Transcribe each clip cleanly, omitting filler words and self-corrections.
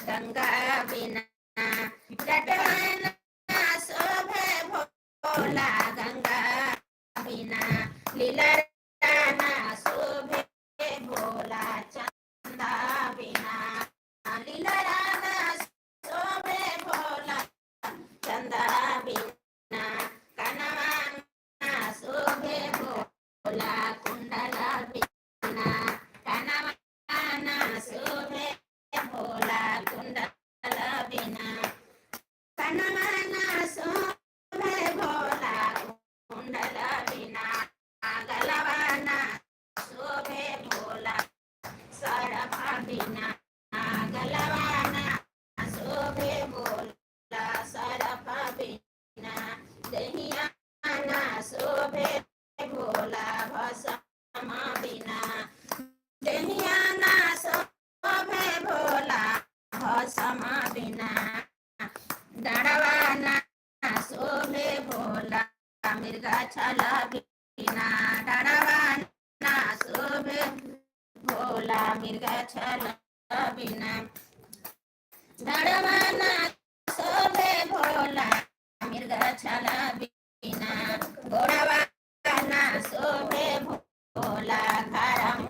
गंगा बिना जटवन शोभे भोला गंगा बिना लीलराना शोभे भोला चंदा बिना लीलराना शोभे भोला चंदा बिना कनवाना शोभे भोला कुंडल बिना कनवाना शोभे भोला कुंडल बिना कनवाना शोभे भोला कुंडल बिना गलवाना शोभे भोला सरफ बिना गलवाना शोभे भोला सरफ बिना दहियाना शोभे भोला भस्म बिना दहियाना शोभे भोला भस्म बिना डड़वाना शोभे भोला मृगा छल बिना डड़वाना शोभे भोला मृगा छल बिना डड़वाना शोभे भोला मृगा छल बिना गोड़वाना शोभे भोला घरम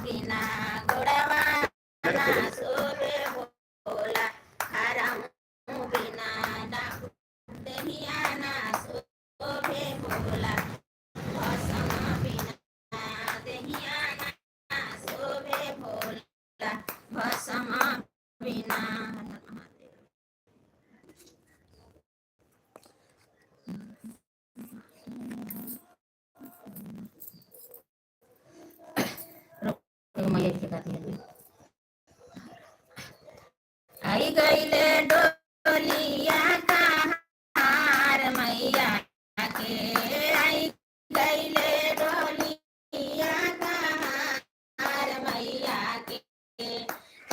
बिना गोड़वाना शोभे भोला घरम बिना दहियाना शोभे भोला भस्म बिना दहियाना शोभे भोला भस्म बिना आई गईले डोलिया कहार मैया के आई गईले डोलिया कहार मैया के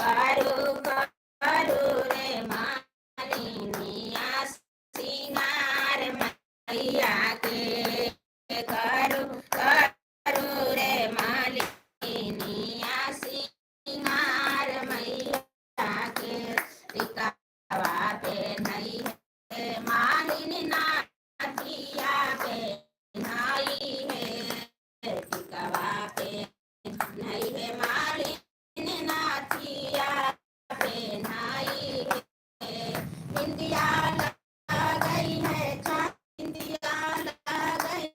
करू करू रे मालिनिया सिंगार मैया के करू करू रे मालिनिया सिंगार मैया के टिकावा पे नहीं है मालिनी नाथिया पे नहीं है टिकावा पे नहीं है मालिनी नाथिया पे नहीं है बिंदिया गई है बिंदिया गई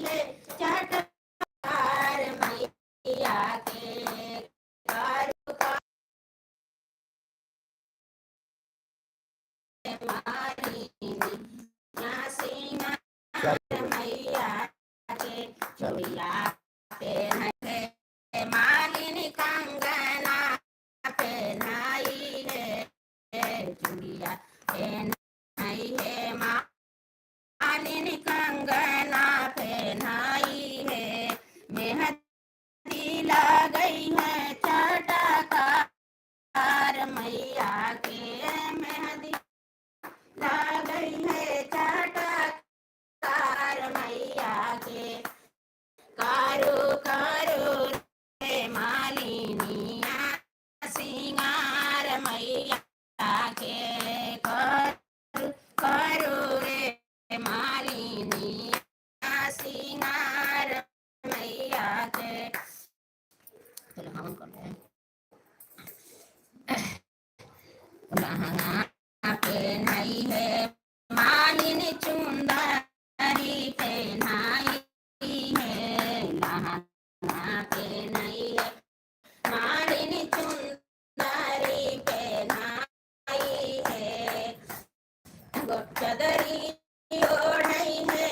है चटकार मैया के चोरिया पे मालिनी कंगना पे नाई है चुड़िया पे नाई है मालिनी कंगना पे नाई है मेहंदी गई है चटकार मैया के मेहंदी गई है चटकार मैया के कारू कारू रे मालिनिया सिंगार मैया के कारू कारू रे मालिनिया सिंगार मैया के चलो हम करते हैं पे नहीं है मालिनी चुंदरी पे नहीं है लहंगा पे नहीं है मालिनी चुंदरी पे नहीं है चदरी ओढ़ई है